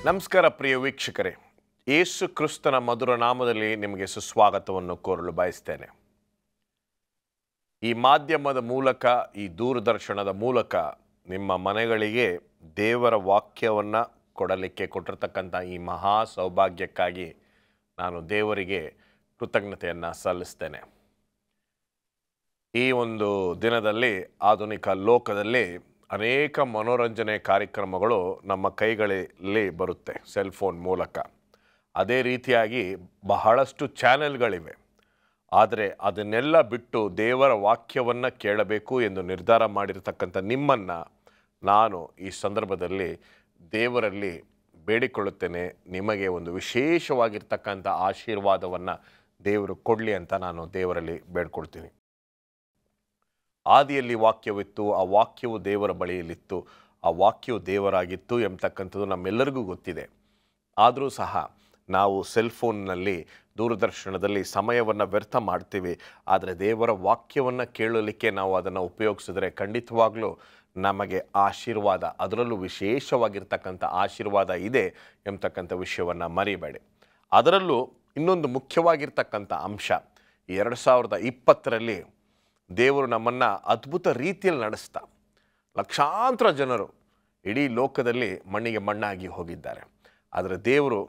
ನಮಸ್ಕಾರ ಪ್ರಿಯ ವೀಕ್ಷಕರೇ, ಯೇಸು ಕ್ರಿಸ್ತನ ಮಧುರ ನಾಮದಲ್ಲಿ ನಿಮಗೆ ಸುಸ್ವಾಗತವನ್ನು ಕೋರಲು ಬಯಸ್ತೇನೆ. ಈ ಮಾಧ್ಯಮದ ಮೂಲಕ, ಈ ದೂರದರ್ಶನದ ಮೂಲಕ ನಿಮ್ಮ ಮನೆಗಳಿಗೆ ದೇವರ ವಾಕ್ಯವನ್ನು ಕೊಡಲಿಕ್ಕೆ ಕೊಟ್ಟಿರ್ತಕ್ಕಂಥ ಈ ಮಹಾ ಸೌಭಾಗ್ಯಕ್ಕಾಗಿ ನಾನು ದೇವರಿಗೆ ಕೃತಜ್ಞತೆಯನ್ನು ಸಲ್ಲಿಸ್ತೇನೆ. ಈ ಒಂದು ದಿನದಲ್ಲಿ ಆಧುನಿಕ ಲೋಕದಲ್ಲಿ ಅನೇಕ ಮನೋರಂಜನೆ ಕಾರ್ಯಕ್ರಮಗಳು ನಮ್ಮ ಕೈಗಳಲ್ಲಿ ಬರುತ್ತೆ ಸೆಲ್ ಫೋನ್ ಮೂಲಕ. ಅದೇ ರೀತಿಯಾಗಿ ಬಹಳಷ್ಟು ಚಾನೆಲ್ಗಳಿವೆ. ಆದರೆ ಅದನ್ನೆಲ್ಲ ಬಿಟ್ಟು ದೇವರ ವಾಕ್ಯವನ್ನು ಕೇಳಬೇಕು ಎಂದು ನಿರ್ಧಾರ ಮಾಡಿರ್ತಕ್ಕಂಥ ನಿಮ್ಮನ್ನು ನಾನು ಈ ಸಂದರ್ಭದಲ್ಲಿ ದೇವರಲ್ಲಿ ಬೇಡಿಕೊಳ್ಳುತ್ತೇನೆ. ನಿಮಗೆ ಒಂದು ವಿಶೇಷವಾಗಿರ್ತಕ್ಕಂಥ ಆಶೀರ್ವಾದವನ್ನು ದೇವರು ಕೊಡಲಿ ಅಂತ ನಾನು ದೇವರಲ್ಲಿ ಬೇಡ್ಕೊಳ್ತೀನಿ. ಆದಿಯಲ್ಲಿ ವಾಕ್ಯವಿತ್ತು, ಆ ವಾಕ್ಯವು ದೇವರ ಬಳಿಯಲ್ಲಿತ್ತು, ಆ ವಾಕ್ಯವು ದೇವರಾಗಿತ್ತು ಎಂಬತಕ್ಕಂಥದ್ದು ನಮ್ಮೆಲ್ಲರಿಗೂ ಗೊತ್ತಿದೆ. ಆದರೂ ಸಹ ನಾವು ಸೆಲ್ ಫೋನ್ನಲ್ಲಿ, ದೂರದರ್ಶನದಲ್ಲಿ ಸಮಯವನ್ನು ವ್ಯರ್ಥ ಮಾಡ್ತೀವಿ. ಆದರೆ ದೇವರ ವಾಕ್ಯವನ್ನು ಕೇಳಲಿಕ್ಕೆ ನಾವು ಅದನ್ನು ಉಪಯೋಗಿಸಿದ್ರೆ ಖಂಡಿತವಾಗ್ಲೂ ನಮಗೆ ಆಶೀರ್ವಾದ, ಅದರಲ್ಲೂ ವಿಶೇಷವಾಗಿರ್ತಕ್ಕಂಥ ಆಶೀರ್ವಾದ ಇದೆ ಎಂಬತಕ್ಕಂಥ ವಿಷಯವನ್ನು ಮರಿಬೇಡಿ. ಅದರಲ್ಲೂ ಇನ್ನೊಂದು ಮುಖ್ಯವಾಗಿರ್ತಕ್ಕಂಥ ಅಂಶ, 2020ರಲ್ಲಿ ದೇವರು ನಮ್ಮನ್ನು ಅದ್ಭುತ ರೀತಿಯಲ್ಲಿ ನಡೆಸ್ತಾ ಲಕ್ಷಾಂತರ ಜನರು ಇಡೀ ಲೋಕದಲ್ಲಿ ಮಣ್ಣಿಗೆ ಮಣ್ಣಾಗಿ ಹೋಗಿದ್ದಾರೆ. ಆದರೆ ದೇವರು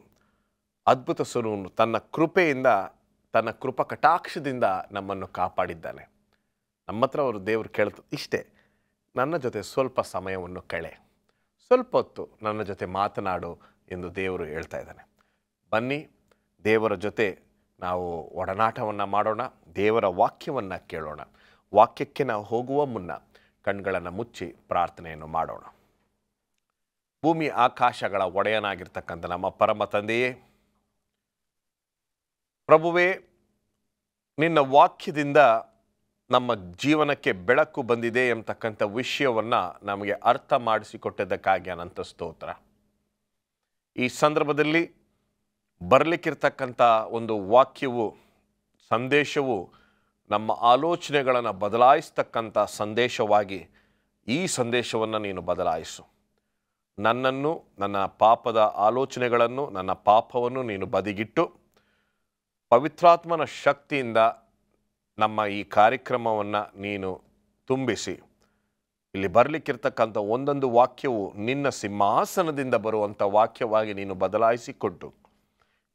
ಅದ್ಭುತ ಸ್ವರೂಪನು ತನ್ನ ಕೃಪೆಯಿಂದ, ತನ್ನ ಕೃಪಾ ಕಟಾಕ್ಷದಿಂದ ನಮ್ಮನ್ನು ಕಾಪಾಡಿದ್ದಾನೆ. ನಮ್ಮ ಹತ್ರ ಅವರು ದೇವರು ಕೇಳ್ತಾರೆ, ಇಷ್ಟೇ, ನನ್ನ ಜೊತೆ ಸ್ವಲ್ಪ ಸಮಯವನ್ನು ಕಳೆ, ಸ್ವಲ್ಪ ಹೊತ್ತು ನನ್ನ ಜೊತೆ ಮಾತನಾಡು ಎಂದು ದೇವರು ಹೇಳ್ತಾ ಇದ್ದಾನೆ. ಬನ್ನಿ, ದೇವರ ಜೊತೆ ನಾವು ಒಡನಾಟವನ್ನು ಮಾಡೋಣ, ದೇವರ ವಾಕ್ಯವನ್ನು ಕೇಳೋಣ. ವಾಕ್ಯಕ್ಕೆ ನಾವು ಹೋಗುವ ಮುನ್ನ ಕಣ್ಗಳನ್ನು ಮುಚ್ಚಿ ಪ್ರಾರ್ಥನೆಯನ್ನು ಮಾಡೋಣ. ಭೂಮಿ ಆಕಾಶಗಳ ಒಡೆಯನಾಗಿರ್ತಕ್ಕಂಥ ನಮ್ಮ ಪರಮ ತಂದೆಯೇ, ಪ್ರಭುವೇ, ನಿನ್ನ ವಾಕ್ಯದಿಂದ ನಮ್ಮ ಜೀವನಕ್ಕೆ ಬೆಳಕು ಬಂದಿದೆ ಎಂಬತಕ್ಕಂಥ ವಿಷಯವನ್ನು ನಮಗೆ ಅರ್ಥ ಮಾಡಿಸಿಕೊಟ್ಟಿದ್ದಕ್ಕಾಗಿ ಅನಂತ ಸ್ತೋತ್ರ. ಈ ಸಂದರ್ಭದಲ್ಲಿ ಬರಲಿಕ್ಕಿರ್ತಕ್ಕಂಥ ಒಂದು ವಾಕ್ಯವು, ಸಂದೇಶವು ನಮ್ಮ ಆಲೋಚನೆಗಳನ್ನು ಬದಲಾಯಿಸ್ತಕ್ಕಂಥ ಸಂದೇಶವಾಗಿ ಈ ಸಂದೇಶವನ್ನು ನೀನು ಬದಲಾಯಿಸು. ನನ್ನನ್ನು, ನನ್ನ ಪಾಪದ ಆಲೋಚನೆಗಳನ್ನು, ನನ್ನ ಪಾಪವನ್ನು ನೀನು ಬದಿಗಿಟ್ಟು ಪವಿತ್ರಾತ್ಮನ ಶಕ್ತಿಯಿಂದ ನಮ್ಮ ಈ ಕಾರ್ಯಕ್ರಮವನ್ನು ನೀನು ತುಂಬಿಸಿ, ಇಲ್ಲಿ ಬರಲಿಕ್ಕಿರ್ತಕ್ಕಂಥ ಒಂದೊಂದು ವಾಕ್ಯವು ನಿನ್ನ ಸಿಂಹಾಸನದಿಂದ ಬರುವಂಥ ವಾಕ್ಯವಾಗಿ ನೀನು ಬದಲಾಯಿಸಿಕೊಟ್ಟು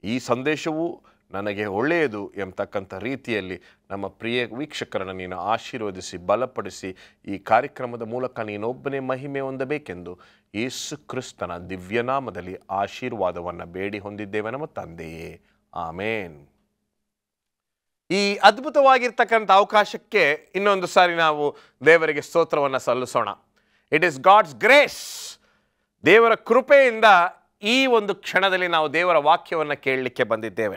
ಈ ಸಂದೇಶವು ನನಗೆ ಒಳ್ಳೆಯದು ಎಂಬತಕ್ಕಂಥ ರೀತಿಯಲ್ಲಿ ನಮ್ಮ ಪ್ರಿಯ ವೀಕ್ಷಕರನ್ನು ನೀನು ಆಶೀರ್ವದಿಸಿ ಬಲಪಡಿಸಿ ಈ ಕಾರ್ಯಕ್ರಮದ ಮೂಲಕ ನೀನೊಬ್ಬನೇ ಮಹಿಮೆ ಹೊಂದಬೇಕೆಂದು ಯೇಸು ಕ್ರಿಸ್ತನ ದಿವ್ಯನಾಮದಲ್ಲಿ ಆಶೀರ್ವಾದವನ್ನು ಬೇಡಿ ಹೊಂದಿದ್ದೇವೆ ನಮ್ಮ ತಂದೆಯೇ, ಆಮೇನ್. ಈ ಅದ್ಭುತವಾಗಿರ್ತಕ್ಕಂಥ ಅವಕಾಶಕ್ಕೆ ಇನ್ನೊಂದು ಸಾರಿ ನಾವು ದೇವರಿಗೆ ಸ್ತೋತ್ರವನ್ನು ಸಲ್ಲಿಸೋಣ. It is God's grace. ದೇವರ ಕೃಪೆಯಿಂದ ಈ ಒಂದು ಕ್ಷಣದಲ್ಲಿ ನಾವು ದೇವರ ವಾಕ್ಯವನ್ನು ಕೇಳಲಿಕ್ಕೆ ಬಂದಿದ್ದೇವೆ.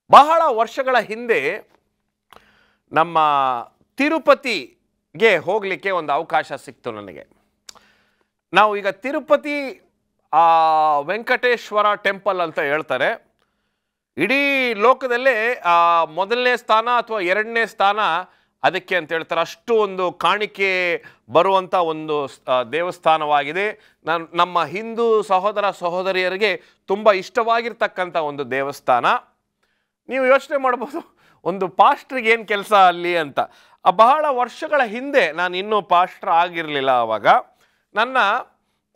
ಬಹಳ ವರ್ಷಗಳ ಹಿಂದೆ ನಮ್ಮ ತಿರುಪತಿಗೆ ಹೋಗಲಿಕ್ಕೆ ಒಂದು ಅವಕಾಶ ಸಿಕ್ತು ನನಗೆ. ನಾವು ಈಗ ತಿರುಪತಿ ವೆಂಕಟೇಶ್ವರ ಟೆಂಪಲ್ ಅಂತ ಹೇಳ್ತಾರೆ. ಇಡೀ ಲೋಕದಲ್ಲೇ ಮೊದಲನೇ ಸ್ಥಾನ ಅಥವಾ ಎರಡನೇ ಸ್ಥಾನ ಅದಕ್ಕೆ ಅಂತ ಹೇಳ್ತಾರೆ. ಅಷ್ಟು ಒಂದು ಕಾಣಿಕೆ ಬರುವಂಥ ಒಂದು ದೇವಸ್ಥಾನವಾಗಿದೆ. ನಮ್ಮ ಹಿಂದೂ ಸಹೋದರ ಸಹೋದರಿಯರಿಗೆ ತುಂಬ ಇಷ್ಟವಾಗಿರ್ತಕ್ಕಂಥ ಒಂದು ದೇವಸ್ಥಾನ. ನೀವು ಯೋಚನೆ ಮಾಡ್ಬೋದು, ಒಂದು ಪಾಸ್ಟ್ರಿಗೆ ಏನು ಕೆಲಸ ಅಲ್ಲಿ ಅಂತ. ಬಹಳ ವರ್ಷಗಳ ಹಿಂದೆ, ನಾನು ಇನ್ನೂ ಪಾಸ್ಟ್ರ್ ಆಗಿರಲಿಲ್ಲ ಆವಾಗ, ನನ್ನ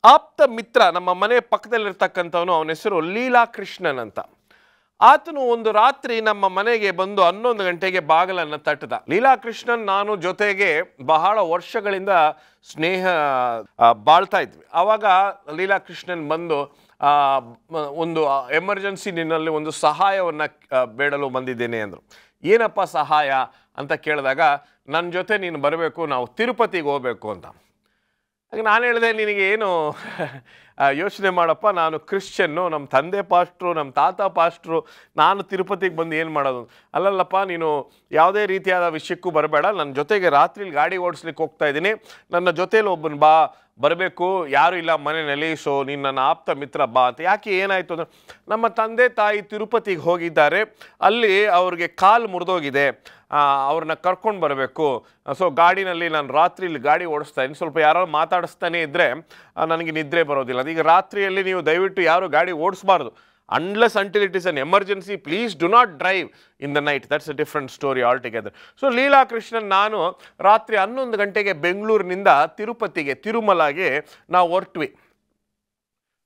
ಆಪ್ತ ಮಿತ್ರ, ನಮ್ಮ ಮನೆ ಪಕ್ಕದಲ್ಲಿರ್ತಕ್ಕಂಥವನು, ಅವನ ಹೆಸರು ಲೀಲಾಕೃಷ್ಣನ್ ಅಂತ. ಆತನು ಒಂದು ರಾತ್ರಿ ನಮ್ಮ ಮನೆಗೆ ಬಂದು 11 ಗಂಟೆಗೆ ಬಾಗಿಲನ್ನು ತಟ್ಟದ. ಲೀಲಾಕೃಷ್ಣನ್ ನಾನು ಜೊತೆಗೆ ಬಹಳ ವರ್ಷಗಳಿಂದ ಸ್ನೇಹ ಬಾಳ್ತಾ ಇದ್ವಿ. ಆವಾಗ ಲೀಲಾಕೃಷ್ಣನ್ ಬಂದು ಒಂದು ಎಮರ್ಜೆನ್ಸಿ ನಿನ್ನಲ್ಲಿ ಒಂದು ಸಹಾಯವನ್ನು ಬೇಡಲು ಬಂದಿದ್ದೇನೆ ಅಂದರು. ಏನಪ್ಪ ಸಹಾಯ ಅಂತ ಕೇಳಿದಾಗ, ನನ್ನ ಜೊತೆ ನೀನು ಬರಬೇಕು, ನಾವು ತಿರುಪತಿಗೆ ಹೋಗಬೇಕು ಅಂತ. ಆಗ ನಾನು ಹೇಳಿದೆ, ನಿನಗೆ ಏನು ಯೋಚನೆ ಮಾಡಪ್ಪ, ನಾನು ಕ್ರಿಶ್ಚಿಯನ್ನು, ನಮ್ಮ ತಂದೆ ಪಾಸ್ಟ್ರು, ನಮ್ಮ ತಾತ ಪಾಸ್ಟ್ರು, ನಾನು ತಿರುಪತಿಗೆ ಬಂದು ಏನು ಮಾಡೋದು? ಅಲ್ಲಲ್ಲಪ್ಪ, ನೀನು ಯಾವುದೇ ರೀತಿಯಾದ ವಿಷಯಕ್ಕೂ ಬರಬೇಡ, ನನ್ನ ಜೊತೆಗೆ ರಾತ್ರಿಲಿ ಗಾಡಿ ಓಡಿಸ್ಲಿಕ್ಕೆ ಹೋಗ್ತಾ ಇದ್ದೀನಿ, ನನ್ನ ಜೊತೇಲಿ ಒಬ್ಬನು ಬರಬೇಕು, ಯಾರೂ ಇಲ್ಲ ಮನೆಯಲ್ಲಿ, ಸೊ ನೀನು ನನ್ನ ಆಪ್ತ ಮಿತ್ರ ಬಾ ಅಂತ. ಯಾಕೆ, ಏನಾಯಿತು ಅಂದರೆ, ನಮ್ಮ ತಂದೆ ತಾಯಿ ತಿರುಪತಿಗೆ ಹೋಗಿದ್ದಾರೆ, ಅಲ್ಲಿ ಅವ್ರಿಗೆ ಕಾಲು ಮುರಿದೋಗಿದೆ, ಅವ್ರನ್ನ ಕರ್ಕೊಂಡು ಬರಬೇಕು. ಸೊ ಗಾಡಿನಲ್ಲಿ ನಾನು ರಾತ್ರಿಲಿ ಗಾಡಿ ಓಡಿಸ್ತಾ ಇದ್ದೀನಿ, ಸ್ವಲ್ಪ ಯಾರೋ ಮಾತಾಡಿಸ್ತಾನೆ ಇದ್ದರೆ ನನಗೆ ನಿದ್ರೆ ಬರೋದಿಲ್ಲ. ಆಗ್ತದೆ. ಈಗ ರಾತ್ರಿಯಲ್ಲಿ ನೀವು ದಯವಿಟ್ಟು ಯಾರು ಗಾಡಿ ಓಡಿಸಬಾರ್ದು. Unless until it is an emergency, please do not drive in the night. That's a different story altogether. So Leelakrishnan ನಾನು ರಾತ್ರಿ 11 ಗಂಟೆಗೆ ಬೆಂಗಳೂರಿನಿಂದ ತಿರುಪತಿಗೆ, ತಿರುಮಲಾಗೆ ನಾವು ಹೊರಟ್ವಿ.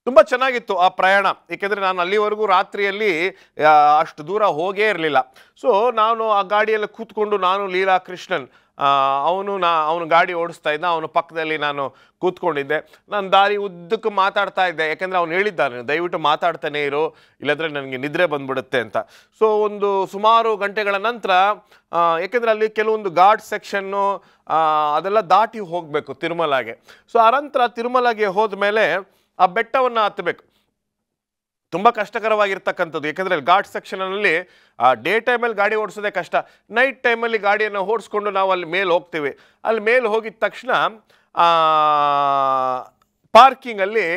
ತುಂಬ ಚೆನ್ನಾಗಿತ್ತು ಆ ಪ್ರಯಾಣ, ಏಕೆಂದರೆ ನಾನು ಅಲ್ಲಿವರೆಗೂ ರಾತ್ರಿಯಲ್ಲಿ ಅಷ್ಟು ದೂರ ಹೋಗೇ ಇರಲಿಲ್ಲ. ಸೊ ನಾನು ಆ ಗಾಡಿಯಲ್ಲಿ ಕೂತ್ಕೊಂಡು, ನಾನು ಲೀಲಾಕೃಷ್ಣನ್, ಅವನು ಗಾಡಿ ಓಡಿಸ್ತಾ ಇದ್ದ, ಅವನ ಪಕ್ಕದಲ್ಲಿ ನಾನು ಕೂತ್ಕೊಂಡಿದ್ದೆ. ನಾನು ದಾರಿ ಉದ್ದಕ್ಕೂ ಮಾತಾಡ್ತಾ ಇದ್ದೆ, ಯಾಕೆಂದರೆ ಅವ್ನು ಹೇಳಿದ್ದಾನೆ ದಯವಿಟ್ಟು ಮಾತಾಡ್ತಾನೆ ಇರು, ಇಲ್ಲಾಂದರೆ ನನಗೆ ನಿದ್ರೆ ಬಂದ್ಬಿಡುತ್ತೆ ಅಂತ. ಸೊ ಒಂದು ಸುಮಾರು ಗಂಟೆಗಳ ನಂತರ, ಯಾಕೆಂದರೆ ಅಲ್ಲಿ ಕೆಲವೊಂದು ಘಾಟ್ ಸೆಕ್ಷನ್ನು ಅದೆಲ್ಲ ದಾಟಿ ಹೋಗಬೇಕು ತಿರುಮಲಾಗೆ. ಸೊ ಆನಂತರ ತಿರುಮಲಾಗೆ ಹೋದ ಮೇಲೆ ಆ ಬೆಟ್ಟವನ್ನು ಹತ್ತಬೇಕು. ತುಂಬ ಕಷ್ಟಕರವಾಗಿರ್ತಕ್ಕಂಥದ್ದು, ಯಾಕೆಂದರೆ ಘಾಟ್ ಸೆಕ್ಷನಲ್ಲಿ ಡೇ ಟೈಮಲ್ಲಿ ಗಾಡಿ ಓಡಿಸೋದೇ ಕಷ್ಟ. ನೈಟ್ ಟೈಮಲ್ಲಿ ಗಾಡಿಯನ್ನು ಓಡಿಸ್ಕೊಂಡು ನಾವು ಅಲ್ಲಿ ಮೇಲೆ ಹೋಗ್ತೀವಿ. ಅಲ್ಲಿ ಮೇಲೆ ಹೋಗಿದ ತಕ್ಷಣ ಪಾರ್ಕಿಂಗಲ್ಲಿ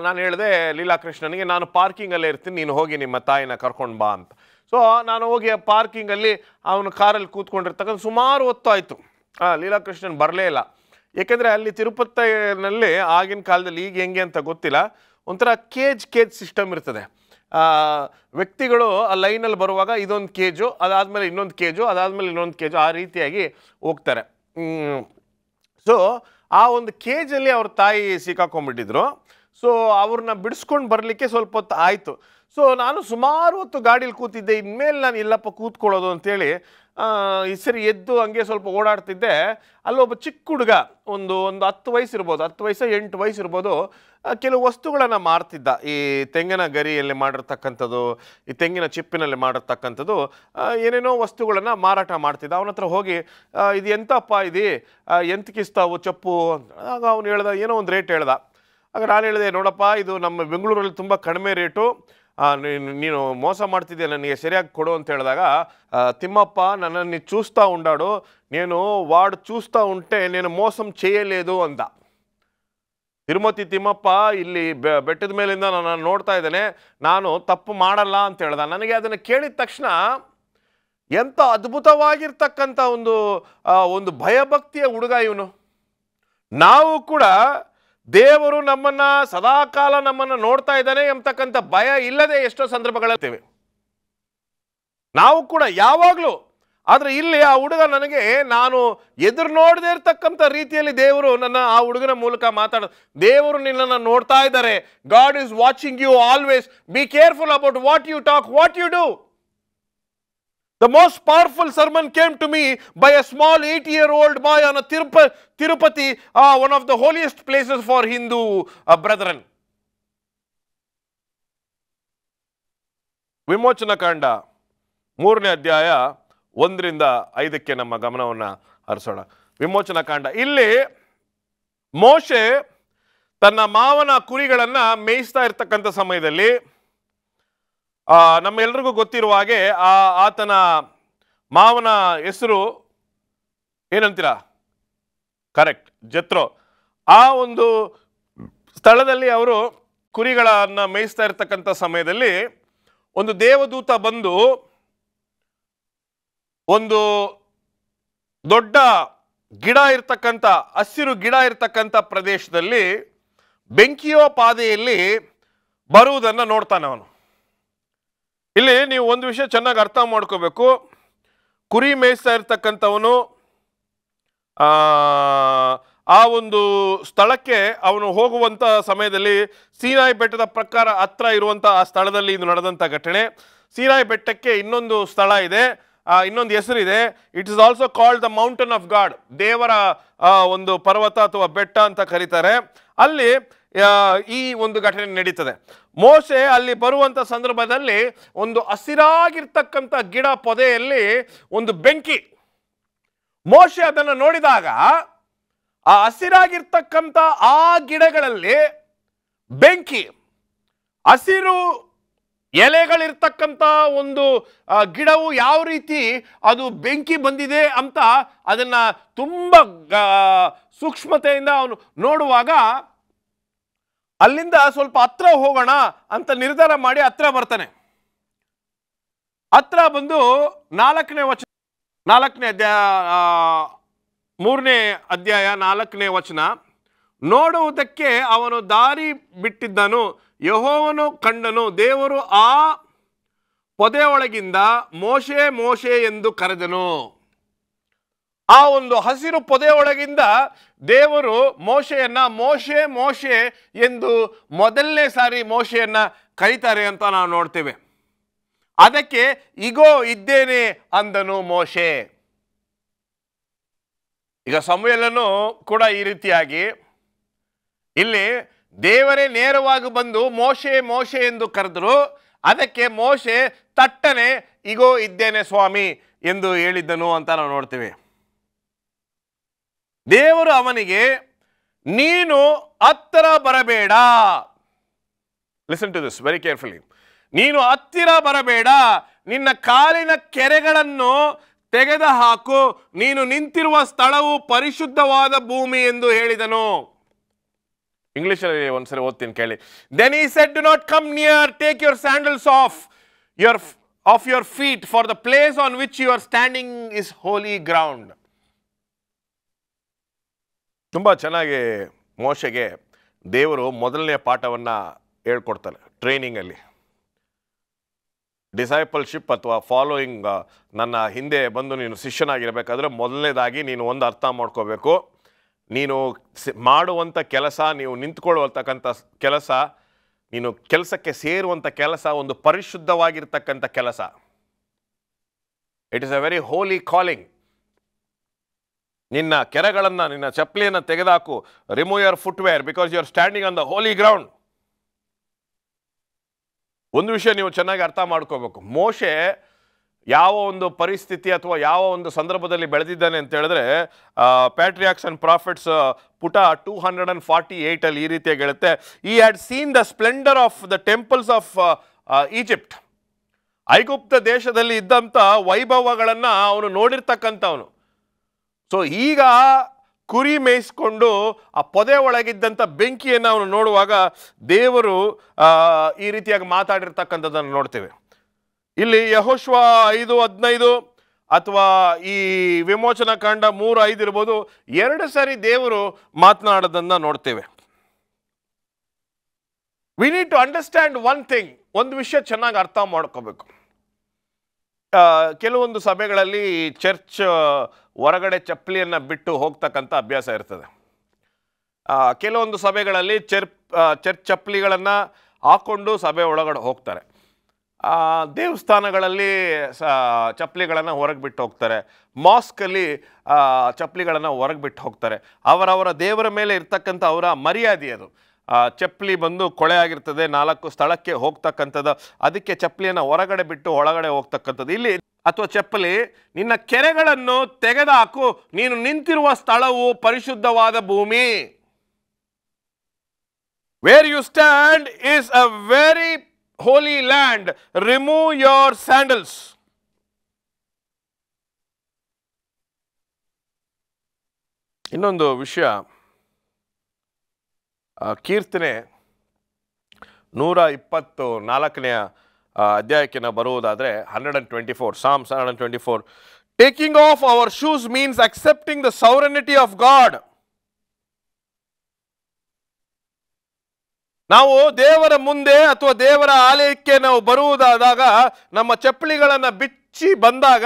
ನಾನು ಹೇಳಿದೆ ಲೀಲಾಕೃಷ್ಣನಿಗೆ, ನಾನು ಪಾರ್ಕಿಂಗಲ್ಲೇ ಇರ್ತೀನಿ, ನೀನು ಹೋಗಿ ನಿಮ್ಮ ತಾಯಿನ ಕರ್ಕೊಂಡು ಬಾ ಅಂತ. ಸೊ ನಾನು ಹೋಗಿ ಆ ಪಾರ್ಕಿಂಗಲ್ಲಿ ಅವನು ಕಾರಲ್ಲಿ ಕೂತ್ಕೊಂಡಿರ್ತಕ್ಕಂಥ ಸುಮಾರು ಹೊತ್ತು ಆಯಿತು. ಲೀಲಾಕೃಷ್ಣನ್ ಬರಲೇ ಇಲ್ಲ. ಏಕೆಂದರೆ ಅಲ್ಲಿ ತಿರುಪತಿನಲ್ಲಿ ಆಗಿನ ಕಾಲದಲ್ಲಿ, ಈಗ ಹೆಂಗೆ ಅಂತ ಗೊತ್ತಿಲ್ಲ, ಒಂಥರ ಕೇಜ್ ಸಿಸ್ಟಮ್ ಇರ್ತದೆ. ವ್ಯಕ್ತಿಗಳು ಆ ಲೈನಲ್ಲಿ ಬರುವಾಗ ಇದೊಂದು ಕೇಜು, ಅದಾದಮೇಲೆ ಇನ್ನೊಂದು ಕೇಜು, ಅದಾದಮೇಲೆ ಇನ್ನೊಂದು ಕೇಜು, ಆ ರೀತಿಯಾಗಿ ಹೋಗ್ತಾರೆ. ಸೊ ಆ ಒಂದು ಕೇಜಲ್ಲಿ ಅವ್ರ ತಾಯಿ ಸಿಕ್ಕಾಕೊಂಡ್ಬಿಟ್ಟಿದ್ರು. ಸೊ ಅವ್ರನ್ನ ಬಿಡಿಸ್ಕೊಂಡು ಬರಲಿಕ್ಕೆ ಸ್ವಲ್ಪ ಹೊತ್ತು ಆಯಿತು. ಸೊ ನಾನು ಸುಮಾರು ಹೊತ್ತು ಗಾಡೀಲಿ ಕೂತಿದ್ದೆ. ಇನ್ಮೇಲೆ ನಾನು ಎಲ್ಲಪ್ಪ ಕೂತ್ಕೊಳ್ಳೋದು ಅಂತೇಳಿ ಈ ಸರಿ ಎದ್ದು ಹಂಗೆ ಸ್ವಲ್ಪ ಓಡಾಡ್ತಿದ್ದೆ. ಅಲ್ಲೊಬ್ಬ ಚಿಕ್ಕ ಹುಡುಗ, ಒಂದು 10 ವಯಸ್ಸು ಇರ್ಬೋದು, 10 ವಯಸ್ಸು 8 ವಯಸ್ಸು ಇರ್ಬೋದು, ಕೆಲವು ವಸ್ತುಗಳನ್ನು ಮಾರ್ತಿದ್ದ. ಈ ತೆಂಗಿನ ಗರಿಯಲ್ಲಿ ಮಾಡಿರ್ತಕ್ಕಂಥದ್ದು, ಈ ತೆಂಗಿನ ಚಿಪ್ಪಿನಲ್ಲಿ ಮಾಡಿರ್ತಕ್ಕಂಥದ್ದು, ಏನೇನೋ ವಸ್ತುಗಳನ್ನು ಮಾರಾಟ ಮಾಡ್ತಿದ್ದ. ಅವನ ಹತ್ರ ಹೋಗಿ, ಇದು ಎಂತಪ್ಪ ಇದು, ಎಂತಕ್ಕಿಸ್ತಾವು ಚಪ್ಪು? ಆಗ ಅವನು ಹೇಳ್ದ, ಏನೋ ಒಂದು ರೇಟ್ ಹೇಳ್ದ. ಆಗ ನಾನು ಹೇಳಿದೆ, ನೋಡಪ್ಪ ಇದು ನಮ್ಮ ಬೆಂಗಳೂರಲ್ಲಿ ತುಂಬ ಕಡಿಮೆ ರೇಟು, ನೀನು ಮೋಸ ಮಾಡ್ತಿದ್ದೆ, ನನಗೆ ಸರಿಯಾಗಿ ಕೊಡು ಅಂತ ಹೇಳಿದಾಗ, ತಿಮ್ಮಪ್ಪ ನನ್ನನ್ನು చూస్తా ఉండాడు, నేను వాడు చూస్తా ఉంటే నేను మోసం చేయలేదు ಅಂದ. ತಿರುಮತಿ ತಿಮ್ಮಪ್ಪ ಇಲ್ಲಿ ಬೆಟ್ಟದ ಮೇಲಿಂದ ನಾನು ನೋಡ್ತಾ ಇದ್ದೇನೆ, ನಾನು ತಪ್ಪು ಮಾಡಲ್ಲ ಅಂತ ಹೇಳ್ದ. ನನಗೆ ಅದನ್ನು ಕೇಳಿದ ತಕ್ಷಣ ಎಂಥ ಅದ್ಭುತವಾಗಿರ್ತಕ್ಕಂಥ ಒಂದು ಭಯಭಕ್ತಿಯ ಹುಡುಗ ಇವನು. ನಾವು ಕೂಡ ದೇವರು ನಮ್ಮನ್ನ ಸದಾಕಾಲ ನಮ್ಮನ್ನ ನೋಡ್ತಾ ಇದ್ದಾನೆ ಎಂಬತಕ್ಕಂಥ ಭಯ ಇಲ್ಲದೆ ಎಷ್ಟೋ ಸಂದರ್ಭಗಳಿರ್ತೇವೆ ನಾವು ಕೂಡ ಯಾವಾಗಲೂ. ಆದರೆ ಇಲ್ಲಿ ಆ ಹುಡುಗ ನನಗೆ, ನಾನು ಎದುರು ನೋಡದೇ ಇರತಕ್ಕಂಥ ರೀತಿಯಲ್ಲಿ ದೇವರು ಆ ಹುಡುಗನ ಮೂಲಕ ದೇವರು ನಿನ್ನನ್ನು ನೋಡ್ತಾ ಇದ್ದಾರೆ. God is watching you always. Be careful about what you talk, what you do. The most powerful sermon came to me by a small 8-year-old boy on a Tirupati, one of the holiest places for Hindu brethren. ವಿಮೋಚನ ಕಾಂಡ 3ನೇ ಅಧ್ಯಾಯ 1ರಿಂದ 5ಕ್ಕೆ ನಮ್ಮ ಗಮನವನ್ನು ಹರಿಸೋಣ. ವಿಮೋಚನ ಕಾಂಡ. ಇಲ್ಲಿ ಮೋಶೆ ತನ್ನ ಮಾವನ ಕುರಿಗಳನ್ನು ಮೇಯಿಸ್ತಾ ಇರ್ತಕ್ಕಂಥ ಸಮಯದಲ್ಲಿ, ನಮ್ಮೆಲ್ರಿಗೂ ಗೊತ್ತಿರುವ ಹಾಗೆ ಆತನ ಮಾವನ ಹೆಸರು ಏನಂತೀರಾ? ಕರೆಕ್ಟ್, ಜೆತ್ರೋ. ಆ ಒಂದು ಸ್ಥಳದಲ್ಲಿ ಅವರು ಕುರಿಗಳನ್ನು ಮೇಯಿಸ್ತಾ ಇರ್ತಕ್ಕಂಥ ಸಮಯದಲ್ಲಿ ಒಂದು ದೇವದೂತ ಬಂದು ಒಂದು ದೊಡ್ಡ ಗಿಡ ಇರ್ತಕ್ಕಂಥ, ಹಸಿರು ಗಿಡ ಇರ್ತಕ್ಕಂಥ ಪ್ರದೇಶದಲ್ಲಿ ಬೆಂಕಿಯೋಪಾದಿಯಲ್ಲಿ ಬರುವುದನ್ನು ನೋಡ್ತಾನೆ ಅವನು. ಇಲ್ಲಿ ನೀವು ಒಂದು ವಿಷಯ ಚೆನ್ನಾಗಿ ಅರ್ಥ ಮಾಡ್ಕೋಬೇಕು. ಕುರಿ ಮೇಯಿಸ್ತಾ ಇರ್ತಕ್ಕಂಥವನು ಆ ಒಂದು ಸ್ಥಳಕ್ಕೆ ಅವನು ಹೋಗುವಂಥ ಸಮಯದಲ್ಲಿ ಸೀನಾಯಿ ಬೆಟ್ಟದ ಪ್ರಕಾರ ಹತ್ರ ಇರುವಂಥ ಆ ಸ್ಥಳದಲ್ಲಿ ಇದು ನಡೆದಂಥ ಘಟನೆ. ಸೀನಾಯಿ ಬೆಟ್ಟಕ್ಕೆ ಇನ್ನೊಂದು ಸ್ಥಳ ಇದೆ, ಇನ್ನೊಂದು ಹೆಸರಿದೆ. It is also called the mountain of God. ದೇವರ ಒಂದು ಪರ್ವತ ಅಥವಾ ಬೆಟ್ಟ ಅಂತ ಕರೀತಾರೆ. ಅಲ್ಲಿ ಈ ಒಂದು ಘಟನೆ ನಡೀತದೆ. ಮೋಶೆ ಅಲ್ಲಿ ಬರುವಂಥ ಸಂದರ್ಭದಲ್ಲಿ ಒಂದು ಹಸಿರಾಗಿರ್ತಕ್ಕಂಥ ಗಿಡ ಪೊದೆಯಲ್ಲಿ ಒಂದು ಬೆಂಕಿ. ಮೋಶೆ ಅದನ್ನು ನೋಡಿದಾಗ ಆ ಹಸಿರಾಗಿರ್ತಕ್ಕಂಥ ಆ ಗಿಡಗಳಲ್ಲಿ ಬೆಂಕಿ, ಹಸಿರು ಎಲೆಗಳಿರ್ತಕ್ಕಂಥ ಒಂದು ಗಿಡವು ಯಾವ ರೀತಿ ಅದು ಬೆಂಕಿ ಬಂದಿದೆ ಅಂತ ಅದನ್ನು ತುಂಬ ಸೂಕ್ಷ್ಮತೆಯಿಂದ ಅವನು ನೋಡುವಾಗ, ಅಲ್ಲಿಂದ ಸ್ವಲ್ಪ ಹತ್ರ ಹೋಗೋಣ ಅಂತ ನಿರ್ಧಾರ ಮಾಡಿ ಹತ್ರ ಬರ್ತಾನೆ. ಹತ್ರ ಬಂದು 4ನೇ ವಚನ, 4ನೇ ಅಧ್ಯಾಯ 3ನೇ ಅಧ್ಯಾಯ 4ನೇ ವಚನ ನೋಡುವುದಕ್ಕೆ ಅವನು ದಾರಿ ಬಿಟ್ಟಿದ್ದನು. ಯೆಹೋವನು ಕಂಡನು. ದೇವರು ಆ ಪೊದೆಯೊಳಗಿಂದ ಮೋಶೆ ಮೋಶೆ ಎಂದು ಕರೆದನು. ಆ ಒಂದು ಹಸಿರು ಪೊದೆಯೊಳಗಿಂದ ದೇವರು ಮೋಶೆಯನ್ನ ಮೋಶೆ ಮೋಶೆ ಎಂದು ಮೊದಲನೇ ಸಾರಿ ಮೋಶೆಯನ್ನ ಕರೀತಾರೆ ಅಂತ ನಾವು ನೋಡ್ತೇವೆ. ಅದಕ್ಕೆ ಇಗೋ ಇದ್ದೇನೆ ಅಂದನು ಮೋಶೆ. ಈಗ ಸಮುವೇಲನು ಕೂಡ ಈ ರೀತಿಯಾಗಿ ಇಲ್ಲಿ ದೇವರೇ ನೇರವಾಗಿ ಬಂದು ಮೋಶೆ ಮೋಶೆ ಎಂದು ಕರೆದರು. ಅದಕ್ಕೆ ಮೋಶೆ ತಟ್ಟನೆ ಇಗೋ ಇದ್ದೇನೆ ಸ್ವಾಮಿ ಎಂದು ಹೇಳಿದ್ದನು ಅಂತ ನಾವು ನೋಡ್ತೀವಿ. ದೇವರು ಅವನಿಗೆ ನೀನು ಹತ್ತಿರ ಬರಬೇಡ. Listen to this very carefully. ನೀನು ಹತ್ತಿರ ಬರಬೇಡ, ನಿನ್ನ ಕಾಲಿನ ಕೆರೆಗಳನ್ನು ತೆಗೆದುಹಾಕು, ನೀನು ನಿಂತಿರುವ ಸ್ಥಳವು ಪರಿಶುದ್ಧವಾದ ಭೂಮಿ ಎಂದು ಹೇಳಿದನು. ಇಂಗ್ಲಿಷಲ್ಲಿ ಒಂದ್ಸರಿ ಓದ್ತೀನಿ ಕೇಳಿ. Then he said, do not come near, take your sandals off your feet, for the place on which you are standing is holy ground. ತುಂಬ ಚೆನ್ನಾಗಿ ಮೋಶೆಗೆ ದೇವರು ಮೊದಲನೇ ಪಾಠವನ್ನು ಹೇಳ್ಕೊಡ್ತಾರೆ ಟ್ರೈನಿಂಗಲ್ಲಿ. ಡಿಸೈಪಲ್ಶಿಪ್ ಅಥವಾ ಫಾಲೋಯಿಂಗ್, ನನ್ನ ಹಿಂದೆ ಬಂದು ನೀನು ಶಿಷ್ಯನಾಗಿರಬೇಕಾದ್ರೆ ಮೊದಲನೇದಾಗಿ ನೀನು ಒಂದು ಅರ್ಥ ಮಾಡ್ಕೋಬೇಕು, ನೀನು ಮಾಡುವಂಥ ಕೆಲಸ, ನೀವು ನಿಂತ್ಕೊಳ್ಳುವಂತಕ್ಕಂಥ ಕೆಲಸ, ನೀನು ಕೆಲಸಕ್ಕೆ ಸೇರುವಂಥ ಕೆಲಸ ಒಂದು ಪರಿಶುದ್ಧವಾಗಿರ್ತಕ್ಕಂಥ ಕೆಲಸ. It is a very holy calling. ನಿನ್ನ ಕೆರೆಗಳನ್ನು, ನಿನ್ನ ಚಪ್ಪಲಿಯನ್ನು ತೆಗೆದಾಕು. Remove your footwear because you are standing on the holy ground. ಒಂದು ವಿಷಯ ನೀವು ಚೆನ್ನಾಗಿ ಅರ್ಥ ಮಾಡ್ಕೋಬೇಕು. ಮೋಶೆ ಯಾವ ಒಂದು ಪರಿಸ್ಥಿತಿ ಅಥವಾ ಯಾವ ಒಂದು ಸಂದರ್ಭದಲ್ಲಿ ಬೆಳೆದಿದ್ದಾನೆ ಅಂತ ಹೇಳಿದ್ರೆ, ಪ್ಯಾಟ್ರಿಯಾಕ್ಸ್ ಅಂಡ್ ಪ್ರಾಫಿಟ್ಸ್ ಪುಟ 248 ಅಲ್ಲಿ ಈ ರೀತಿಯಾಗಿ ಹೇಳುತ್ತೆ, he had seen the Splendor of the temples of Egypt. ಐಗುಪ್ತ ದೇಶದಲ್ಲಿ ಇದ್ದಂಥ ವೈಭವಗಳನ್ನು ಅವನು ನೋಡಿರ್ತಕ್ಕಂಥವನು. ಸೊ ಈಗ ಕುರಿ ಮೇಯಿಸ್ಕೊಂಡು ಆ ಪೊದೆ ಒಳಗಿದ್ದಂಥ ಬೆಂಕಿಯನ್ನು ಅವನು ನೋಡುವಾಗ ದೇವರು ಈ ರೀತಿಯಾಗಿ ಮಾತಾಡಿರ್ತಕ್ಕಂಥದ್ದನ್ನು ನೋಡ್ತೇವೆ. ಇಲ್ಲಿ ಯೆಹೋಶುವ 5:15 ಅಥವಾ ಈ ವಿಮೋಚನಾ ಕಾಂಡ 3:5 ಇರ್ಬೋದು, 2 ಸಾರಿ ದೇವರು ಮಾತನಾಡೋದನ್ನು ನೋಡ್ತೇವೆ. We need to understand one thing. ಒಂದು ವಿಷಯ ಚೆನ್ನಾಗಿ ಅರ್ಥ ಮಾಡ್ಕೋಬೇಕು. ಕೆಲವೊಂದು ಸಭೆಗಳಲ್ಲಿ ಚರ್ಚ್ ಹೊರಗಡೆ ಚಪ್ಪಲಿಯನ್ನು ಬಿಟ್ಟು ಹೋಗ್ತಕ್ಕಂಥ ಅಭ್ಯಾಸ ಇರ್ತದೆ. ಕೆಲವೊಂದು ಸಭೆಗಳಲ್ಲಿ ಚರ್ಚ್ ಚಪ್ಪಲಿಗಳನ್ನು ಹಾಕ್ಕೊಂಡು ಸಭೆ ಒಳಗಡೆ ಹೋಗ್ತಾರೆ. ದೇವಸ್ಥಾನಗಳಲ್ಲಿ ಚಪ್ಪಲಿಗಳನ್ನು ಹೊರಗೆ ಬಿಟ್ಟು ಹೋಗ್ತಾರೆ. ಮಾಸ್ಕಲ್ಲಿ ಚಪ್ಪಲಿಗಳನ್ನು ಹೊರಗೆ ಬಿಟ್ಟು ಹೋಗ್ತಾರೆ. ಅವರವರ ದೇವರ ಮೇಲೆ ಇರ್ತಕ್ಕಂಥ ಅವರ ಮರ್ಯಾದೆ ಅದು. ಚಪ್ಪಲಿ ಬಂದು ಕೊಳೆ ಆಗಿರ್ತದೆ, 4 ಸ್ಥಳಕ್ಕೆ ಹೋಗ್ತಕ್ಕಂಥದ್ದು, ಅದಕ್ಕೆ ಚಪ್ಪಲಿಯನ್ನು ಹೊರಗಡೆ ಬಿಟ್ಟು ಒಳಗಡೆ ಹೋಗ್ತಕ್ಕಂಥದ್ದು. ಇಲ್ಲಿ ಅಥವಾ ಚಪ್ಪಲಿ, ನಿನ್ನ ಕೆರೆಗಳನ್ನು ತೆಗೆದುಹಾಕು, ನೀನು ನಿಂತಿರುವ ಸ್ಥಳವು ಪರಿಶುದ್ಧವಾದ ಭೂಮಿ. Where you stand is a very holy land. Remove your sandals. ಇನ್ನೊಂದು ವಿಷಯ, ಕೀರ್ತನೆ 124ನೇ ಅಧ್ಯಾಯಕ್ಕೆ ನಾವು ಬರುವುದಾದರೆ 124, Psalms 124, taking off our shoes means accepting the sovereignty of God. ನಾವು ದೇವರ ಮುಂದೆ ಅಥವಾ ದೇವರ ಆಲಯಕ್ಕೆ ನಾವು ಬರುವುದಾದಾಗ ನಮ್ಮ ಚಪ್ಪಲಿಗಳನ್ನು ಬಿಚ್ಚಿ ಬಂದಾಗ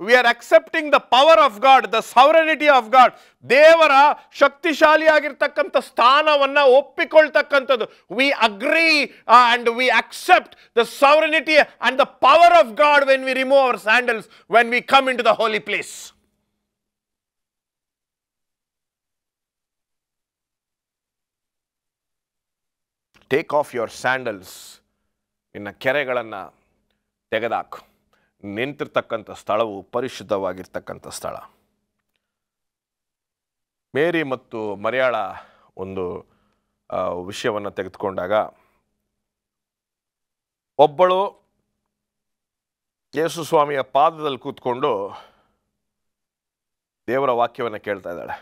we are accepting the power of God, the sovereignty of God. ದೇವರ ಶಕ್ತಿಶಾಲಿಯಾಗಿರ್ತಕ್ಕಂಥ ಸ್ಥಾನವನ್ನು ಒಪ್ಪಿಕೊಳ್ತಕ್ಕಂಥದ್ದು. We agree and we accept the sovereignty and the power of God when we remove our sandals, when we come in to the holy place. Take off your sandals. ನಿನ್ನ ಕೆರೆಗಳನ್ನು ತೆಗೆದಾಕು. ನಿಂತಿರ್ತಕ್ಕಂಥ ಸ್ಥಳವು ಪರಿಶುದ್ಧವಾಗಿರ್ತಕ್ಕಂಥ ಸ್ಥಳ. ಮೇರಿ ಮತ್ತು ಮರಿಯಾಳ ಒಂದು ವಿಷಯವನ್ನು ತೆಗೆದುಕೊಂಡಾಗ, ಒಬ್ಬಳು ಯೇಸು ಸ್ವಾಮಿಯ ಪಾದದಲ್ಲಿ ಕೂತ್ಕೊಂಡು ದೇವರ ವಾಕ್ಯವನ್ನು ಕೇಳ್ತಾ ಇದ್ದಾಳೆ.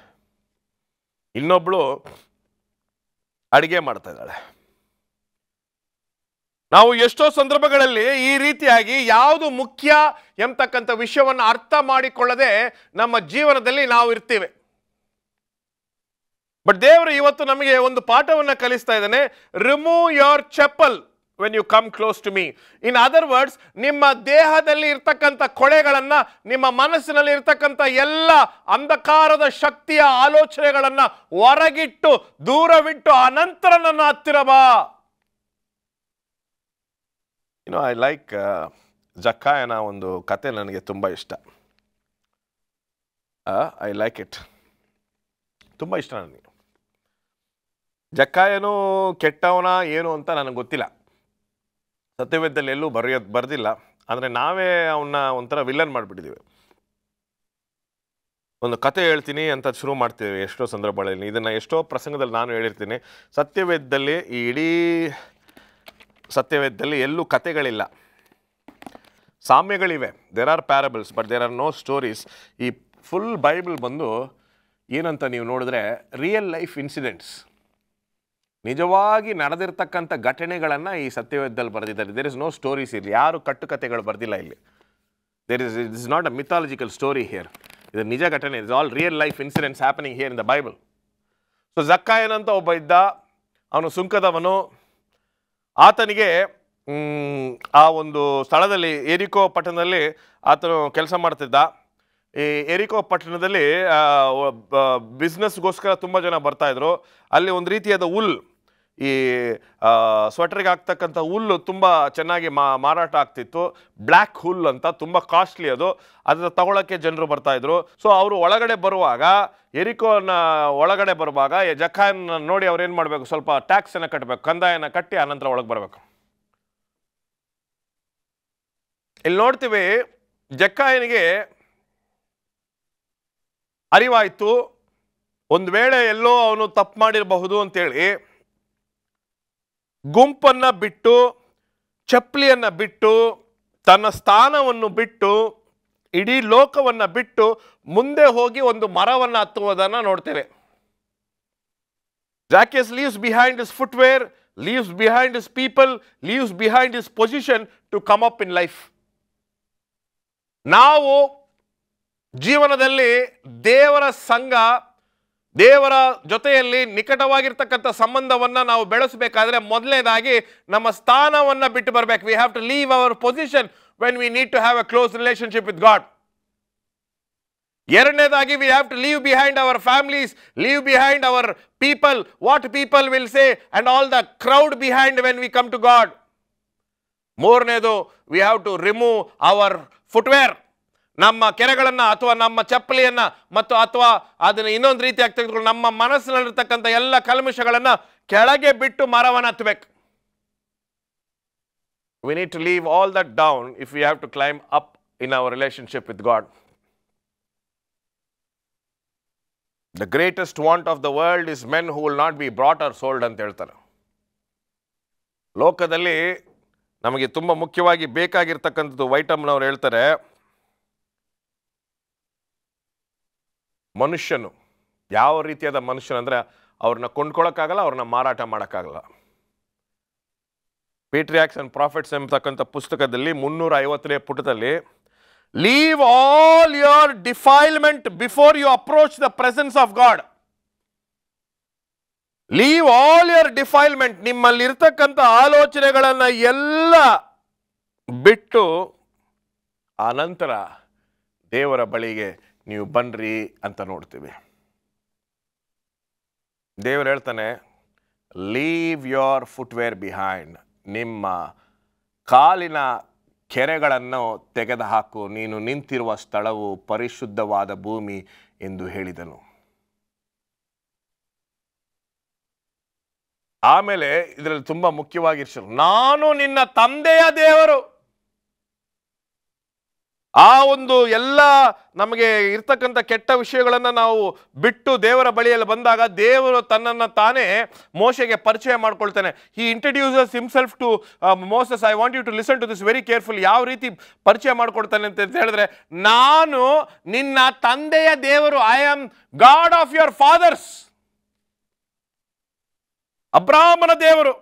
ಇನ್ನೊಬ್ಬಳು ಅಡಿಗೆ ಮಾಡ್ತಾ ಇದ್ದಾಳೆ. ನಾವು ಎಷ್ಟೋ ಸಂದರ್ಭಗಳಲ್ಲಿ ಈ ರೀತಿಯಾಗಿ ಯಾವುದು ಮುಖ್ಯ ಎಂಬತಕ್ಕಂಥ ವಿಷಯವನ್ನು ಅರ್ಥ ಮಾಡಿಕೊಳ್ಳದೆ ನಮ್ಮ ಜೀವನದಲ್ಲಿ ನಾವು ಇರ್ತೀವಿ. ಬಟ್ ದೇವರು ಇವತ್ತು ನಮಗೆ ಒಂದು ಪಾಠವನ್ನು ಕಲಿಸ್ತಾ ಇದ್ದಾನೆ. Remove your chappal when you come close to me. In other words, ನಿಮ್ಮ ದೇಹದಲ್ಲಿ ಇರ್ತಕ್ಕಂಥ ಕೊಳೆಗಳನ್ನ, ನಿಮ್ಮ ಮನಸ್ಸಿನಲ್ಲಿ ಇರ್ತಕ್ಕಂಥ ಎಲ್ಲ ಅಂಧಕಾರದ ಶಕ್ತಿಯ ಆಲೋಚನೆಗಳನ್ನ ಹೊರಗಿಟ್ಟು ದೂರವಿಟ್ಟು ಅನಂತರ ನನ್ನ ಹತ್ತಿರ ಬಾ. ಐ ಲೈಕ್ ಜಕ್ಕಾಯನ ಒಂದು ಕತೆ ನನಗೆ ತುಂಬ ಇಷ್ಟ. ಐ ಲೈಕ್ ಇಟ್, ತುಂಬ ಇಷ್ಟ ನನಗೆ. ಜಕ್ಕಾಯನು ಕೆಟ್ಟವನ ಏನು ಅಂತ ನನಗೆ ಗೊತ್ತಿಲ್ಲ, ಸತ್ಯವೇದದಲ್ಲಿ ಎಲ್ಲೂ ಬರ್ದಿಲ್ಲ. ಅಂದರೆ ನಾವೇ ಅವನ್ನ ಒಂಥರ ವಿಲನ್ ಮಾಡಿಬಿಟ್ಟಿದ್ದೀವಿ. ಒಂದು ಕತೆ ಹೇಳ್ತೀನಿ ಅಂತ ಶುರು ಮಾಡ್ತೀವಿ ಎಷ್ಟೋ ಸಂದರ್ಭಗಳಲ್ಲಿ. ಇದನ್ನು ಎಷ್ಟೋ ಪ್ರಸಂಗದಲ್ಲಿ ನಾನು ಹೇಳಿರ್ತೀನಿ. ಸತ್ಯವೇದದಲ್ಲಿ, ಈ ಇಡೀ ಸತ್ಯವೇದದಲ್ಲಿ ಎಲ್ಲೂ ಕತೆಗಳಿಲ್ಲ, ಸಾಮ್ಯಗಳಿವೆ. There are parables but there are no stories. ಈ ಫುಲ್ ಬೈಬಲ್ ಬಂದು ಏನಂತ ನೀವು ನೋಡಿದ್ರೆ ರಿಯಲ್ ಲೈಫ್ ಇನ್ಸಿಡೆಂಟ್ಸ್, ನಿಜವಾಗಿ ನಡೆದಿರ್ತಕ್ಕಂಥ ಘಟನೆಗಳನ್ನು ಈ ಸತ್ಯವೇದದಲ್ಲಿ ಬರೆದಿದ್ದಾರೆ. There is no stories. ಇಲ್ಲಿ ಯಾರು ಕಟ್ಟುಕತೆಗಳು ಬರ್ದಿಲ್ಲ. ಇಲ್ಲಿ it is not a mythological story here. ಇದು ನಿಜ ಘಟನೆ. It's all real life incidents happening here in the Bible. So ಜಕ್ಕಾಯನ್ ಅಂತ ಒಬ್ಬ ಇದ್ದ, ಅವನು ಸುಂಕದವನು. ಆತನಿಗೆ ಆ ಒಂದು ಸ್ಥಳದಲ್ಲಿ ಎರಿಕೋ ಪಟ್ಟಣದಲ್ಲಿ ಆತನು ಕೆಲಸ ಮಾಡ್ತಿದ್ದ. ಈ ಎರಿಕೋ ಪಟ್ಟಣದಲ್ಲಿ ಬಿಸ್ನೆಸ್ಗೋಸ್ಕರ ತುಂಬ ಜನ ಬರ್ತಾಯಿದ್ರು. ಅಲ್ಲಿ ಒಂದು ರೀತಿಯಾದ ಹುಲ್, ಈ ಸ್ವೆಟರ್ಗೆ ಹಾಕ್ತಕ್ಕಂಥ ಹುಲ್ಲು ತುಂಬ ಚೆನ್ನಾಗಿ ಮಾರಾಟ ಆಗ್ತಿತ್ತು. ಬ್ಲ್ಯಾಕ್ ಹುಲ್ ಅಂತ, ತುಂಬ ಕಾಸ್ಟ್ಲಿ ಅದು. ಅದನ್ನು ತಗೊಳ್ಳೋಕ್ಕೆ ಜನರು ಬರ್ತಾಯಿದ್ರು. ಸೊ ಅವರು ಒಳಗಡೆ ಬರುವಾಗ, ಎರಿಕೋನ ಒಳಗಡೆ ಬರುವಾಗ ಜಕ್ಕಾಯನ ನೋಡಿ ಅವ್ರು ಏನು ಮಾಡಬೇಕು, ಸ್ವಲ್ಪ ಟ್ಯಾಕ್ಸನ್ನು ಕಟ್ಟಬೇಕು, ಕಂದಾಯನ ಕಟ್ಟಿ ಆನಂತರ ಒಳಗೆ ಬರಬೇಕು. ಇಲ್ಲಿ ನೋಡ್ತೀವಿ, ಜಕ್ಕಾಯನಿಗೆ ಅರಿವಾಯಿತು ಒಂದು ವೇಳೆ ಎಲ್ಲೋ ಅವನು ತಪ್ಪು ಮಾಡಿರಬಹುದು ಅಂತೇಳಿ ಗುಂಪನ್ನು ಬಿಟ್ಟು, ಚಪ್ಪಲಿಯನ್ನು ಬಿಟ್ಟು, ತನ್ನ ಸ್ಥಾನವನ್ನು ಬಿಟ್ಟು, ಇಡೀ ಲೋಕವನ್ನು ಬಿಟ್ಟು ಮುಂದೆ ಹೋಗಿ ಒಂದು ಮರವನ್ನು ಹತ್ತುವುದನ್ನು ನೋಡ್ತೇವೆ. Zacchaeus leaves behind his footwear, leaves behind his people, leaves behind his position to come up in life. ನಾವು ಜೀವನದಲ್ಲಿ ದೇವರ ಸಂಘ, ದೇವರ ಜೊತೆಯಲ್ಲಿ ನಿಕಟವಾಗಿರ್ತಕ್ಕಂಥ ಸಂಬಂಧವನ್ನು ನಾವು ಬೆಳೆಸಬೇಕಾದ್ರೆ ಮೊದಲನೇದಾಗಿ ನಮ್ಮ ಸ್ಥಾನವನ್ನು ಬಿಟ್ಟು ಬರಬೇಕು. We have to leave our position when we need to have a close relationship with God. ಎರಡನೇದಾಗಿ we have to leave behind our families, leave behind our people, what people will say and all the crowd behind when we come to God. ಮೂರನೇದು, we have to remove our footwear, ನಮ್ಮ ಕೆರೆಗಳನ್ನು ಅಥವಾ ನಮ್ಮ ಚಪ್ಪಲಿಯನ್ನು ಮತ್ತು ಅಥವಾ ಅದನ್ನು ಇನ್ನೊಂದು ರೀತಿಯಾಗಿ ತೆಗೆದುಕೊಂಡು ನಮ್ಮ ಮನಸ್ಸಿನಲ್ಲಿರ್ತಕ್ಕಂಥ ಎಲ್ಲ ಕಲ್ಮಶಗಳನ್ನು ಕೆಳಗೆ ಬಿಟ್ಟು ಮರವನ್ನು ಹತ್ತಬೇಕು. We need to leave all that down if we have to climb up in our relationship with God. The greatest want of the world is men who will not be bought or sold ಅಂತ ಹೇಳ್ತಾರೆ. ಲೋಕದಲ್ಲಿ ನಮಗೆ ತುಂಬ ಮುಖ್ಯವಾಗಿ ಬೇಕಾಗಿರ್ತಕ್ಕಂಥದ್ದು ವೈಟಮ್ನವ್ರು ಹೇಳ್ತಾರೆ, ಮನುಷ್ಯನು ಯಾವ ರೀತಿಯಾದ ಮನುಷ್ಯನು ಅಂದರೆ ಅವ್ರನ್ನ ಕೊಂಡ್ಕೊಳ್ಳೋಕ್ಕಾಗಲ್ಲ, ಅವ್ರನ್ನ ಮಾರಾಟ ಮಾಡೋಕ್ಕಾಗಲ್ಲ. ಪೇಟ್ರಿಯಾಕ್ಸ್ ಅಂಡ್ ಪ್ರಾಫಿಟ್ಸ್ ಎಂಬತಕ್ಕಂಥ ಪುಸ್ತಕದಲ್ಲಿ 350ನೇ ಪುಟದಲ್ಲಿ, leave all your defilement before you approach the presence of God. Leave all your defilement, ನಿಮ್ಮಲ್ಲಿರ್ತಕ್ಕಂಥ ಆಲೋಚನೆಗಳನ್ನು ಎಲ್ಲ ಬಿಟ್ಟು ಆನಂತರ ದೇವರ ಬಳಿಗೆ ನೀವು ಬನ್ರಿ ಅಂತ ನೋಡ್ತೀವಿ. ದೇವರು ಹೇಳ್ತಾನೆ, ಲೀವ್ ಯೋರ್ ಫುಟ್ವೇರ್ ಬಿಹೈಂಡ್, ನಿಮ್ಮ ಕಾಲಿನ ಕೆರೆಗಳನ್ನು ತೆಗೆದುಹಾಕು, ನೀನು ನಿಂತಿರುವ ಸ್ಥಳವು ಪರಿಶುದ್ಧವಾದ ಭೂಮಿ ಎಂದು ಹೇಳಿದನು. ಆಮೇಲೆ ಇದರಲ್ಲಿ ತುಂಬ ಮುಖ್ಯವಾಗಿ ನಾನು ನಿನ್ನ ತಂದೆಯ ದೇವರು. ಆ ಒಂದು ಎಲ್ಲ ನಮಗೆ ಇರ್ತಕ್ಕಂಥ ಕೆಟ್ಟ ವಿಷಯಗಳನ್ನು ನಾವು ಬಿಟ್ಟು ದೇವರ ಬಳಿಯಲ್ಲಿ ಬಂದಾಗ ದೇವರು ತನ್ನನ್ನು ತಾನೇ ಮೋಶೆಗೆ ಪರಿಚಯ ಮಾಡ್ಕೊಳ್ತಾನೆ. He introduces himself to Moses. I want you to listen to this very careful. ಯಾವ ರೀತಿ ಪರಿಚಯ ಮಾಡ್ಕೊಳ್ತಾನೆ ಅಂತ ಹೇಳಿದ್ರೆ, ನಾನು ನಿನ್ನ ತಂದೆಯ ದೇವರು, I am God of your fathers. ಅಬ್ರಾಹ್ಮನ ದೇವರು,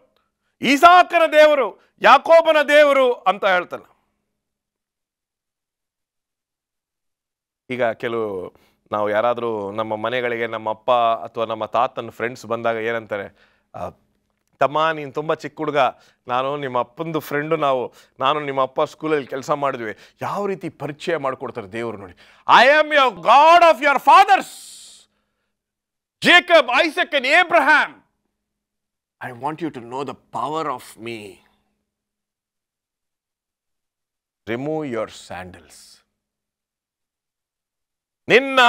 ಈಸಾಕನ ದೇವರು, ಯಾಕೋಬನ ದೇವರು ಅಂತ ಹೇಳ್ತಾನೆ. ಈಗ ಕೆಲವು ನಾವು ಯಾರಾದರೂ ನಮ್ಮ ಮನೆಗಳಿಗೆ ನಮ್ಮ ಅಪ್ಪ ಅಥವಾ ನಮ್ಮ ತಾತನ ಫ್ರೆಂಡ್ಸ್ ಬಂದಾಗ ಏನಂತಾರೆ, ತಮ್ಮ ನೀನು ತುಂಬ ಚಿಕ್ಕ ಹುಡುಗ, ನಾನು ನಿಮ್ಮ ಅಪ್ಪಂದು ಫ್ರೆಂಡು, ನಾನು ನಿಮ್ಮ ಅಪ್ಪ ಸ್ಕೂಲಲ್ಲಿ ಕೆಲಸ ಮಾಡಿದ್ವಿ. ಯಾವ ರೀತಿ ಪರಿಚಯ ಮಾಡಿಕೊಡ್ತಾರೆ ದೇವರು ನೋಡಿ. I am your God of your fathers, Jacob, Isaac and Abraham. I want you to know the power of me. Remove your sandals. ನಿನ್ನ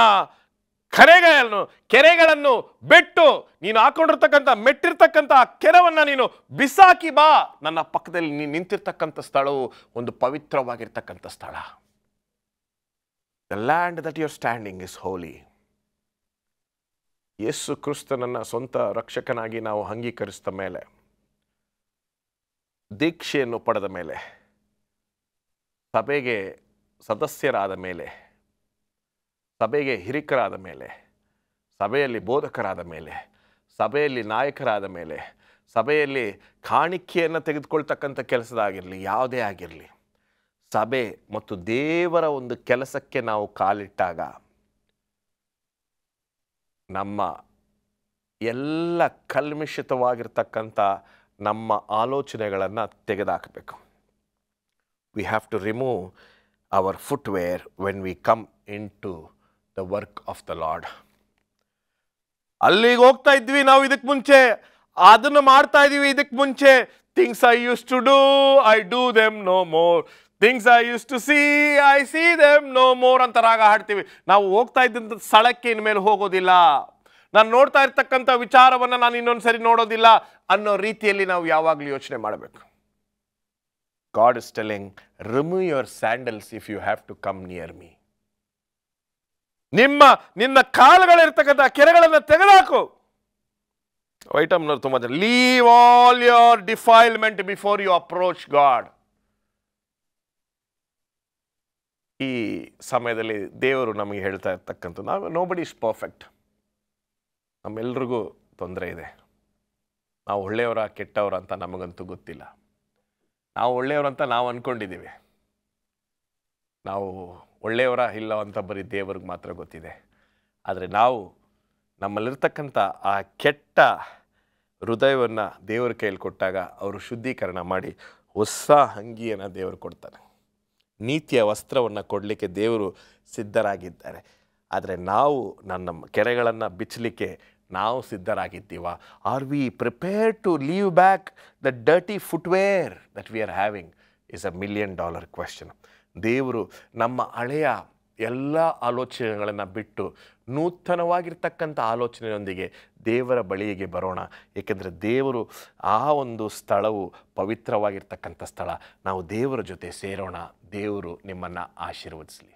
ಕೆರೆಗಳನ್ನು ಬಿಟ್ಟು ನೀನು ಹಾಕೊಂಡಿರ್ತಕ್ಕಂಥ ಮೆಟ್ಟಿರ್ತಕ್ಕಂಥ ಕೆರವನ್ನು ನೀನು ಬಿಸಾಕಿ ಬಾ. ನನ್ನ ಪಕ್ಕದಲ್ಲಿ ನೀನು ನಿಂತಿರ್ತಕ್ಕಂಥ ಸ್ಥಳವು ಒಂದು ಪವಿತ್ರವಾಗಿರ್ತಕ್ಕಂಥ ಸ್ಥಳ. The land that you're standing is holy. ಯೇಸು ಕ್ರಿಸ್ತನನ್ನ ಸ್ವಂತ ರಕ್ಷಕನಾಗಿ ನಾವು ಅಂಗೀಕರಿಸಿದ ಮೇಲೆ, ದೀಕ್ಷೆಯನ್ನು ಪಡೆದ ಮೇಲೆ, ಸಭೆಗೆ ಸದಸ್ಯರಾದ ಮೇಲೆ, ಸಭೆಗೆ ಹಿರಿಕರಾದ ಮೇಲೆ, ಸಭೆಯಲ್ಲಿ ಬೋಧಕರಾದ ಮೇಲೆ, ಸಭೆಯಲ್ಲಿ ನಾಯಕರಾದ ಮೇಲೆ, ಸಭೆಯಲ್ಲಿ ಕಾಣಿಕೆಯನ್ನು ತೆಗೆದುಕೊಳ್ತಕ್ಕಂಥ ಕೆಲಸದಾಗಿರಲಿ, ಯಾವುದೇ ಆಗಿರಲಿ, ಸಭೆ ಮತ್ತು ದೇವರ ಒಂದು ಕೆಲಸಕ್ಕೆ ನಾವು ಕಾಲಿಟ್ಟಾಗ ನಮ್ಮ ಎಲ್ಲ ಕಲ್ಮಿಷಿತವಾಗಿರ್ತಕ್ಕಂಥ ನಮ್ಮ ಆಲೋಚನೆಗಳನ್ನು ತೆಗೆದುಹಾಕಬೇಕು. We have to remove our footwear when we come in to the work of the Lord. ಅಲ್ಲಿಗೆ ಹೋಗ್ತಾ ಇದ್ವಿ ನಾವು ಇದಕ್ಕೆ ಮುಂಚೆ, ಅದನ್ನು ಮಾಡ್ತಾ ಇದೀವಿ ಇದಕ್ಕೆ ಮುಂಚೆ. Things I used to do, I do them no more. Things I used to see, I see them no more ಅಂತ ರಾಗ ಹಾಡ್ತೀವಿ. ನಾವು ಹೋಗ್ತಾ ಇದ್ದಂಥ ಸ್ಥಳಕ್ಕೆ ಇನ್ಮೇಲೆ ಹೋಗೋದಿಲ್ಲ. ನಾನು ನೋಡ್ತಾ ಇರ್ತಕ್ಕಂಥ ವಿಚಾರವನ್ನು ನಾನು ಇನ್ನೊಂದು ಸರಿ ನೋಡೋದಿಲ್ಲ ಅನ್ನೋ ರೀತಿಯಲ್ಲಿ ನಾವು ಯಾವಾಗಲೂ ಯೋಚನೆ ಮಾಡಬೇಕು. God is telling, remove your sandals if you have to come near me. ನಿನ್ನ ಕಾಲುಗಳಿರ್ತಕ್ಕಂಥ ಕೆರೆಗಳನ್ನು ತೆಗೆದುಹಾಕು. ವೈಟಮ್ನವ್ರು ತುಂಬ ಜನ, leave all your defilement before you approach God. ಈ ಸಮಯದಲ್ಲಿ ದೇವರು ನಮಗೆ ಹೇಳ್ತಾ ಇರ್ತಕ್ಕಂಥ, ನೋಬಡಿ ಇಸ್ ಪರ್ಫೆಕ್ಟ್. ನಮ್ಮೆಲ್ರಿಗೂ ತೊಂದರೆ ಇದೆ. ನಾವು ಒಳ್ಳೆಯವರ ಕೆಟ್ಟವರ ಅಂತ ನಮಗಂತೂ ಗೊತ್ತಿಲ್ಲ. ನಾವು ಒಳ್ಳೆಯವರಂತ ನಾವು ಅಂದ್ಕೊಂಡಿದ್ದೀವಿ. ನಾವು ಒಳ್ಳೆಯವರ ಇಲ್ಲ ಅಂತ ಬರೀ ದೇವ್ರಿಗೆ ಮಾತ್ರ ಗೊತ್ತಿದೆ. ಆದರೆ ನಾವು ನಮ್ಮಲ್ಲಿರ್ತಕ್ಕಂಥ ಆ ಕೆಟ್ಟ ಹೃದಯವನ್ನು ದೇವರ ಕೈಯಲ್ಲಿ ಕೊಟ್ಟಾಗ ಅವರು ಶುದ್ಧೀಕರಣ ಮಾಡಿ ಹೊಸ ಅಂಗಿಯನ್ನು ದೇವರು ಕೊಡ್ತಾರೆ. ನೀತಿಯ ವಸ್ತ್ರವನ್ನು ಕೊಡಲಿಕ್ಕೆ ದೇವರು ಸಿದ್ಧರಾಗಿದ್ದಾರೆ. ಆದರೆ ನಾವು ನಮ್ಮ ಕೆರೆಗಳನ್ನು ಬಿಚ್ಚಲಿಕ್ಕೆ ನಾವು ಸಿದ್ಧರಾಗಿದ್ದೀವ? Are we prepared to leave back the dirty footwear that we are having is $1 million question. ದೇವರು ನಮ್ಮ ಹಳೆಯ ಎಲ್ಲ ಆಲೋಚನೆಗಳನ್ನು ಬಿಟ್ಟು ನೂತನವಾಗಿರ್ತಕ್ಕಂಥ ಆಲೋಚನೆಯೊಂದಿಗೆ ದೇವರ ಬಳಿಗೆ ಬರೋಣ. ಏಕೆಂದರೆ ದೇವರು ಆ ಒಂದು ಸ್ಥಳವು ಪವಿತ್ರವಾಗಿರ್ತಕ್ಕಂಥ ಸ್ಥಳ. ನಾವು ದೇವರ ಜೊತೆ ಸೇರೋಣ. ದೇವರು ನಿಮ್ಮನ್ನು ಆಶೀರ್ವದಿಸಲಿ.